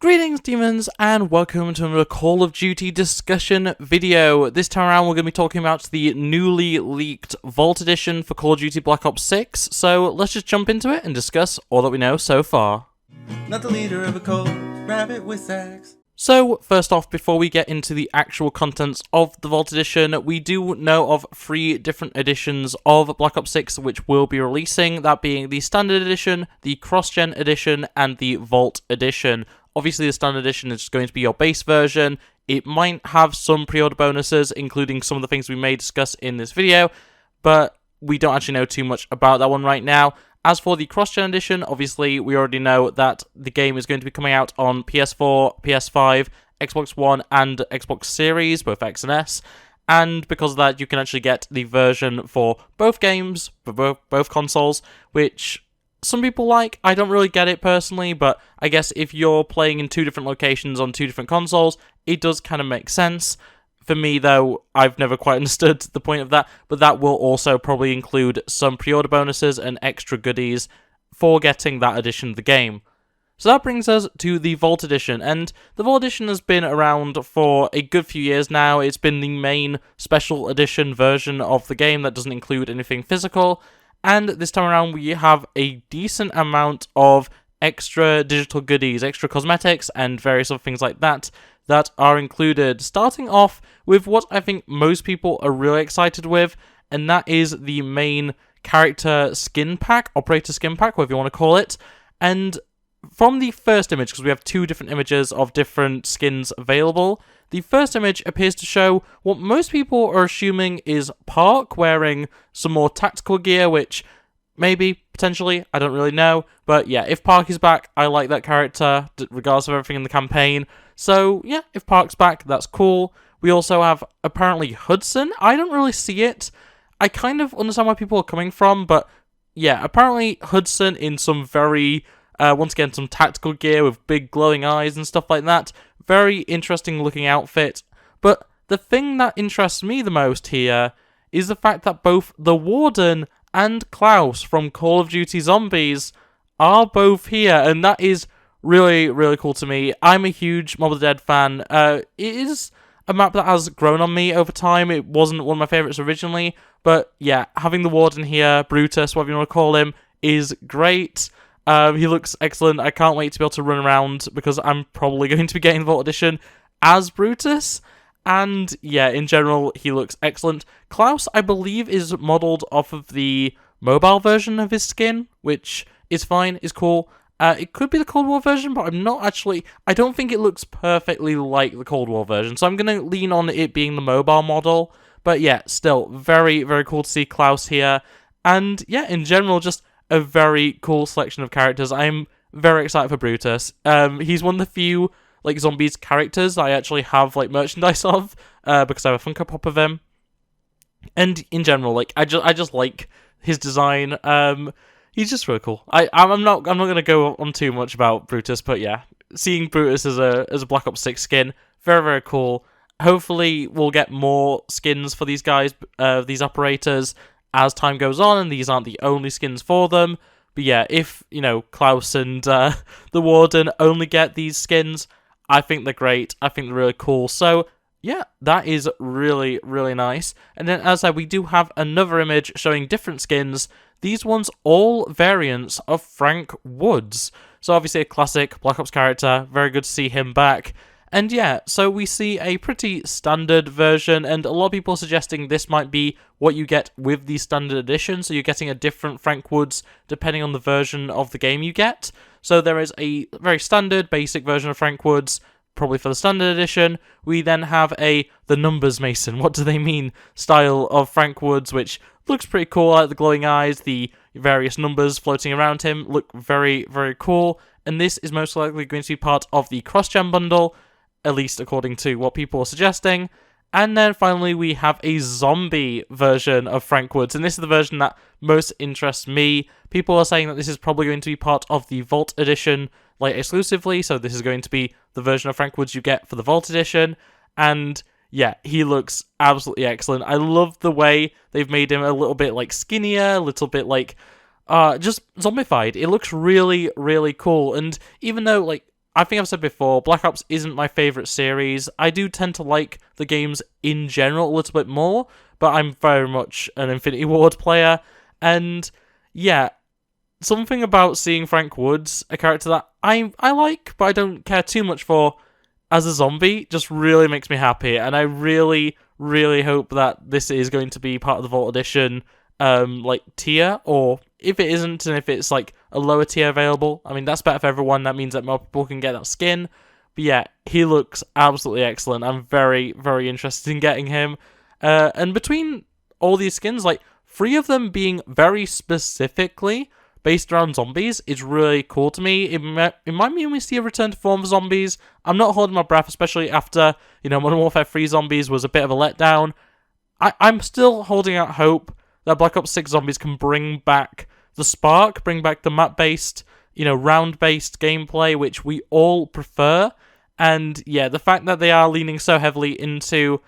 Greetings demons and welcome to another Call of Duty discussion video. This time around we're going to be talking about the newly leaked Vault Edition for Call of Duty Black Ops 6, so let's just jump into it and discuss all that we know so far. Not the leader of a cult, RabbitWithAxe. So, first off, before we get into the actual contents of the Vault Edition, we do know of 3 different editions of Black Ops 6 which we'll be releasing, that being the Standard Edition, the Cross-Gen Edition, and the Vault Edition. Obviously, the Standard Edition is going to be your base version. It might have some pre-order bonuses, including some of the things we may discuss in this video, but we don't actually know too much about that one right now. As for the Cross-Gen Edition, obviously, we already know that the game is going to be coming out on PS4, PS5, Xbox One, and Xbox Series, both X and S. And because of that, you can actually get the version for both games, for both consoles, which some people like. I don't really get it personally, but I guess if you're playing in 2 different locations on 2 different consoles, it does kind of make sense. For me, though, I've never quite understood the point of that, but that will also probably include some pre-order bonuses and extra goodies for getting that edition of the game. So that brings us to the Vault Edition, and the Vault Edition has been around for a good few years now. It's been the main special edition version of the game that doesn't include anything physical, and this time around we have a decent amount of extra digital goodies, extra cosmetics, and various other things like that are included, starting off with what I think most people are really excited with, and that is the main character skin pack, operator skin pack, whatever you want to call it. And from the first image, because we have 2 different images of different skins available, the first image appears to show what most people are assuming is Park wearing some more tactical gear, which maybe, potentially, I don't really know. But yeah, if Park is back, I like that character, regardless of everything in the campaign. So yeah, if Park's back, that's cool. We also have, apparently, Hudson. I don't really see it. I kind of understand where people are coming from, but yeah, apparently Hudson in some very, once again, some tactical gear with big glowing eyes and stuff like that. Very interesting looking outfit. But the thing that interests me the most here is the fact that both the Warden and Klaus from Call of Duty Zombies are both here, and that is really, really cool to me. I'm a huge Mob of the Dead fan. It is a map that has grown on me over time. It wasn't one of my favourites originally, but yeah, having the Warden here, Brutus, whatever you want to call him, is great. He looks excellent. I can't wait to be able to run around, because I'm probably going to be getting the Vault Edition as Brutus. And yeah, in general, he looks excellent. Klaus, I believe, is modelled off of the mobile version of his skin, which is fine, is cool. It could be the Cold War version, but I'm not actually... I don't think it looks perfectly like the Cold War version, so I'm going to lean on it being the mobile model. But yeah, still, very, very cool to see Klaus here. And yeah, in general, just a very cool selection of characters. I'm very excited for Brutus. He's one of the few zombies characters I actually have merchandise of, because I have a Funko Pop of him. And in general, I just like his design. He's just really cool. I'm not gonna go on too much about Brutus, but yeah, seeing Brutus as a Black Ops 6 skin, very, very cool. Hopefully we'll get more skins for these guys, these operators, as time goes on, and these aren't the only skins for them. But yeah, if, Klaus and the Warden only get these skins, I think they're great. I think they're really cool. So yeah, that is really, really nice. And then, as I said, we do have another image showing different skins. These ones all variants of Frank Woods. So obviously a classic Black Ops character. Very good to see him back. And yeah, so we see a pretty standard version, and a lot of people are suggesting this might be what you get with the standard edition. So you're getting a different Frank Woods depending on the version of the game you get. So there is a very standard, basic version of Frank Woods, probably for the standard edition. We then have the numbers Mason, what do they mean, style of Frank Woods, which looks pretty cool. I like the glowing eyes, the various numbers floating around him look very, very cool. And this is most likely going to be part of the cross-gen bundle, at least according to what people are suggesting. And then finally we have a zombie version of Frank Woods, and this is the version that most interests me. People are saying that this is probably going to be part of the Vault Edition, exclusively, so this is going to be the version of Frank Woods you get for the Vault Edition. And yeah, he looks absolutely excellent. I love the way they've made him a little bit skinnier, a little bit just zombified. It looks really, really cool. And even though I think I've said before, Black Ops isn't my favourite series. I do tend to like the games in general a little bit more, but I'm very much an Infinity Ward player, and yeah, something about seeing Frank Woods, a character that I like, but I don't care too much for, as a zombie, just really makes me happy, and I really, really hope that this is going to be part of the Vault Edition, tier, or if it isn't, and if it's, a lower tier available, I mean, that's better for everyone, that means that more people can get that skin, but yeah, he looks absolutely excellent. I'm very, very interested in getting him, and between all these skins, 3 of them being very specifically based around zombies is really cool to me. It might mean we see a return to form for zombies. I'm not holding my breath, especially after, Modern Warfare 3 Zombies was a bit of a letdown. I'm still holding out hope that Black Ops 6 Zombies can bring back the spark, bring back the map-based, round-based gameplay, which we all prefer. And yeah, the fact that they are leaning so heavily into,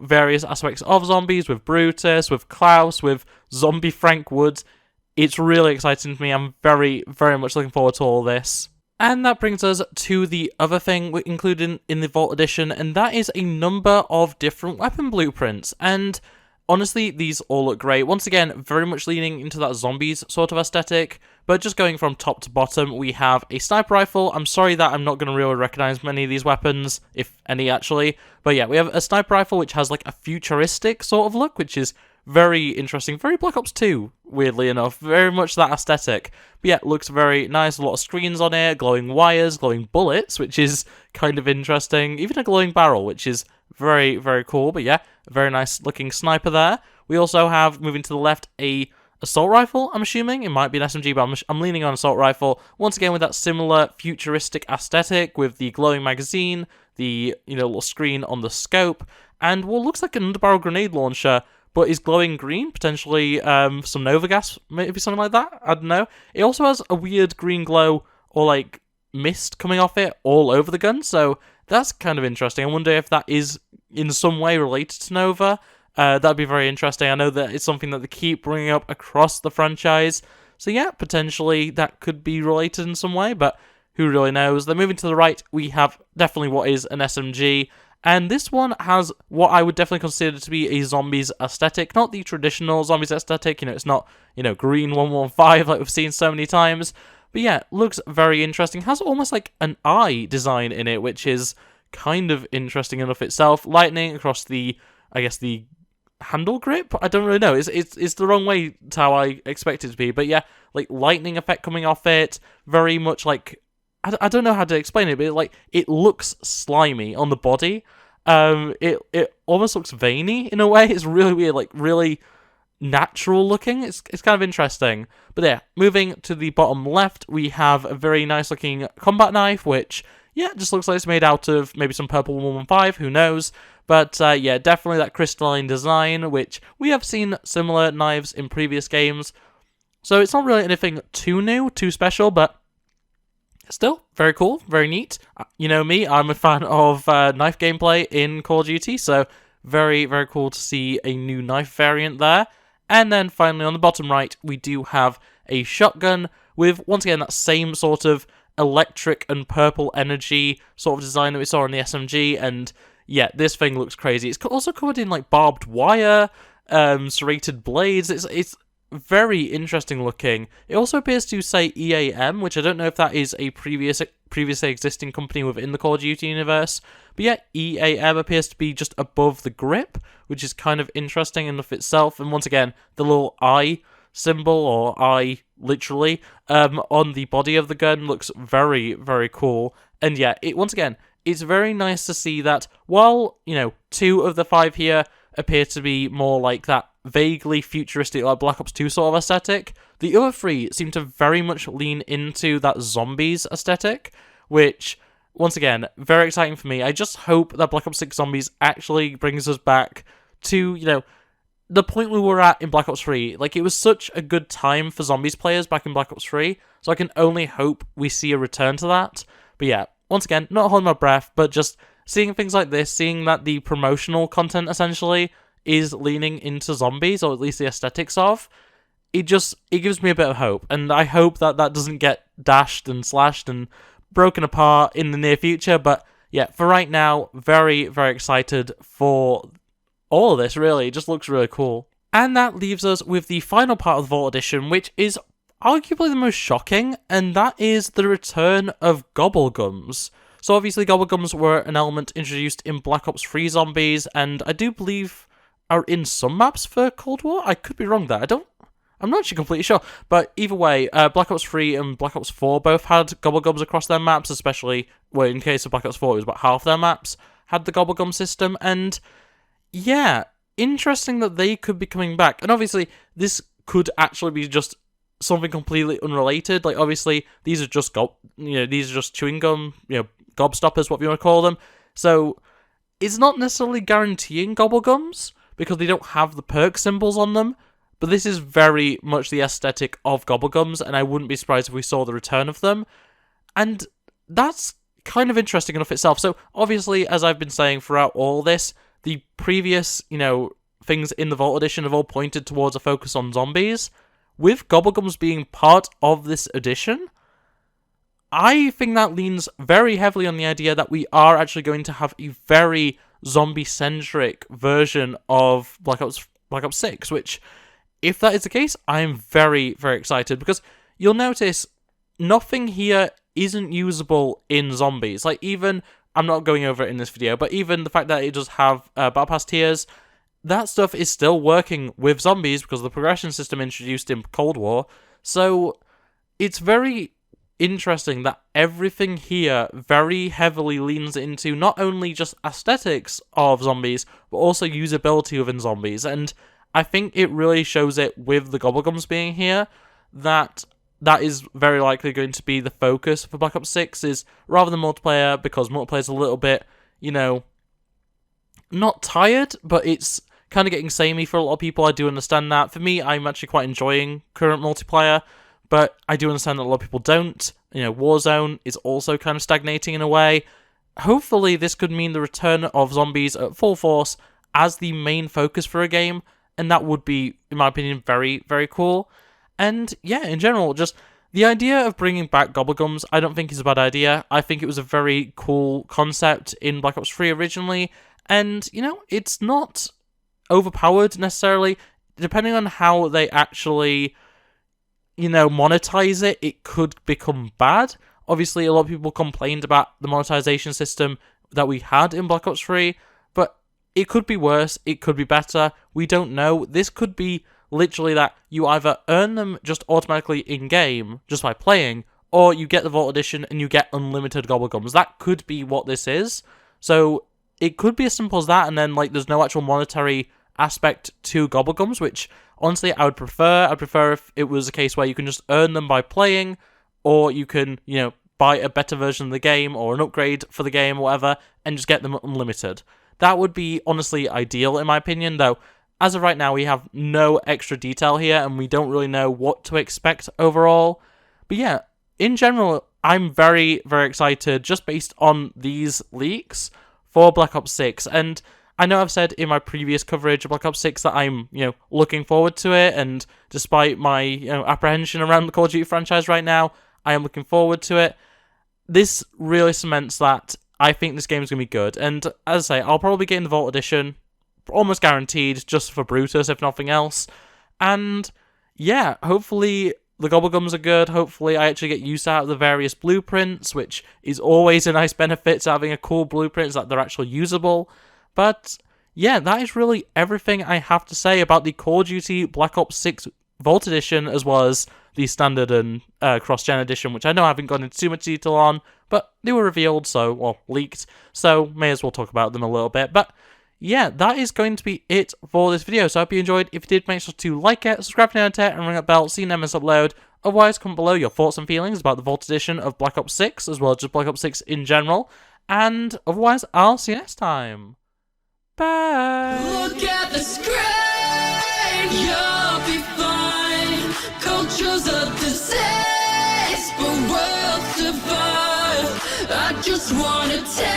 various aspects of zombies, with Brutus, with Klaus, with zombie Frank Woods, it's really exciting to me. I'm very, very much looking forward to all this. And that brings us to the other thing we included in the Vault Edition, and that is a number of different weapon blueprints. And honestly, these all look great. Once again, very much leaning into that zombies sort of aesthetic, but just going from top to bottom, we have a sniper rifle. I'm sorry that I'm not going to really recognize many of these weapons, if any actually. But yeah, we have a sniper rifle which has a futuristic sort of look, which is very interesting, very Black Ops 2, weirdly enough, very much that aesthetic. But yeah, it looks very nice, a lot of screens on it, glowing wires, glowing bullets, which is kind of interesting, even a glowing barrel, which is very, very cool. But yeah, a very nice looking sniper there. We also have, moving to the left, a assault rifle, I'm assuming. It might be an SMG, but I'm leaning on assault rifle. Once again, with that similar futuristic aesthetic, with the glowing magazine, the, little screen on the scope, and what looks like an underbarrel grenade launcher, but is glowing green, potentially some Nova gas, maybe something like that, I don't know. It also has a weird green glow, or mist coming off it all over the gun, so that's kind of interesting. I wonder if that is in some way related to Nova. That'd be very interesting. I know that it's something that they keep bringing up across the franchise, so yeah, potentially that could be related in some way, but who really knows. Then moving to the right, we have definitely what is an SMG, and this one has what I would definitely consider to be a zombies aesthetic, not the traditional zombies aesthetic, it's not, green 115 like we've seen so many times, but yeah, looks very interesting, has almost an eye design in it, which is kind of interesting enough itself, lightning across the, I guess, the handle grip, I don't really know, it's the wrong way to how I expect it to be, but yeah, lightning effect coming off it, very much I don't know how to explain it, but it looks slimy on the body. It almost looks veiny in a way. It's really weird, really natural looking. It's kind of interesting. But yeah, moving to the bottom left, we have a very nice looking combat knife, which yeah, just looks like it's made out of maybe some purple 115, who knows. But yeah, definitely that crystalline design, which we have seen similar knives in previous games. So it's not really anything too new, too special, but still, very cool, very neat. You know me, I'm a fan of knife gameplay in Call of Duty, so very, very cool to see a new knife variant there. And then finally on the bottom right, we do have a shotgun with, once again, that same sort of electric and purple energy sort of design that we saw in the SMG, and yeah, this thing looks crazy. It's also covered in barbed wire, serrated blades. It's very interesting looking. It also appears to say EAM, which I don't know if that is a previously existing company within the Call of Duty universe, but yeah, EAM appears to be just above the grip, which is kind of interesting enough itself. And once again, the little eye symbol, or eye literally, on the body of the gun looks very, very cool. And yeah, once again, it's very nice to see that while, 2 of the 5 here appear to be more like that vaguely futuristic, Black Ops 2 sort of aesthetic, the other 3 seem to very much lean into that zombies aesthetic, which, once again, very exciting for me. I just hope that Black Ops 6 Zombies actually brings us back to, the point we were at in Black Ops 3. It was such a good time for zombies players back in Black Ops 3, so I can only hope we see a return to that. But yeah, once again, not holding my breath, but just seeing things like this, seeing that the promotional content, essentially, is leaning into zombies, or at least the aesthetics of, it gives me a bit of hope, and I hope that that doesn't get dashed and slashed and broken apart in the near future. But yeah, for right now, very, very excited for all of this, really. It just looks really cool. And that leaves us with the final part of the Vault Edition, which is arguably the most shocking, and that is the return of Gobblegums. So obviously Gobblegums were an element introduced in Black Ops 3 Zombies, and I do believe are in some maps for Cold War. I could be wrong there. I'm not actually completely sure. But either way, Black Ops 3 and Black Ops 4 both had Gobblegums across their maps, especially, well, in case of Black Ops 4, it was about half their maps had the Gobblegum system, and yeah, interesting that they could be coming back. And obviously, this could actually be just something completely unrelated. Like, obviously, these are just these are just chewing gum, gobstoppers, what you want to call them. So it's not necessarily guaranteeing Gobblegums because they don't have the perk symbols on them. But this is very much the aesthetic of Gobblegums, and I wouldn't be surprised if we saw the return of them. And that's kind of interesting enough itself. So obviously, as I've been saying throughout all this, the previous, things in the Vault Edition have all pointed towards a focus on zombies. With Gobblegums being part of this edition, I think that leans very heavily on the idea that we are actually going to have a very zombie-centric version of Black Ops 6, which, if that is the case, I'm very, very excited, because you'll notice nothing here isn't usable in zombies. Like, even, I'm not going over it in this video, but even the fact that it does have Battle Pass tiers, that stuff is still working with zombies because of the progression system introduced in Cold War. So it's very interesting that everything here very heavily leans into not only just aesthetics of zombies, but also usability within zombies. And I think it really shows it with the Gobblegums being here, that is very likely going to be the focus for Black Ops 6, is rather than multiplayer, because multiplayer is a little bit, not tired, but it's kind of getting samey for a lot of people. I do understand that. For me, I'm actually quite enjoying current multiplayer, but I do understand that a lot of people don't. Warzone is also kind of stagnating in a way. Hopefully, this could mean the return of zombies at full force as the main focus for a game, and that would be, in my opinion, very, very cool. And yeah, in general, just the idea of bringing back Gobblegums, I don't think is a bad idea. I think it was a very cool concept in Black Ops 3 originally, and, it's not overpowered necessarily. Depending on how they actually, monetize it, it could become bad. Obviously, a lot of people complained about the monetization system that we had in Black Ops 3, but it could be worse, it could be better, we don't know. This could be literally that you either earn them just automatically in-game, just by playing, or you get the Vault Edition and you get unlimited Gobblegums. That could be what this is. So it could be as simple as that, and then there's no actual monetary aspect to Gobblegums, which honestly I would prefer. I'd prefer if it was a case where you can just earn them by playing, or you can, buy a better version of the game or an upgrade for the game or whatever, and just get them unlimited. That would be honestly ideal in my opinion, though as of right now we have no extra detail here and we don't really know what to expect overall. But yeah, in general, I'm very, very excited just based on these leaks for Black Ops 6, and I know I've said in my previous coverage of Black Ops 6 that I'm, looking forward to it, and despite my, apprehension around the Call of Duty franchise right now, I am looking forward to it. This really cements that I think this game is going to be good, and as I say, I'll probably get in the Vault Edition, almost guaranteed, just for Brutus, if nothing else. And yeah, hopefully the Gobblegums are good. Hopefully I actually get use out of the various blueprints, which is always a nice benefit to having a cool blueprint, is that they're actually usable. But yeah, that is really everything I have to say about the Call of Duty Black Ops 6 Vault Edition, as well as the Standard and Cross-Gen Edition, which I know I haven't gone into too much detail on, but they were revealed, leaked, so may as well talk about them a little bit. But yeah, that is going to be it for this video, so I hope you enjoyed. If you did, make sure to like it, subscribe to the and ring that bell so you never miss upload. Otherwise, comment below your thoughts and feelings about the Vault Edition of Black Ops 6, as well as just Black Ops 6 in general. And otherwise, I'll see you next time. Bye! Look at the screen, you'll be fine. Culture's a disease, but we'll survive. I just wanna tell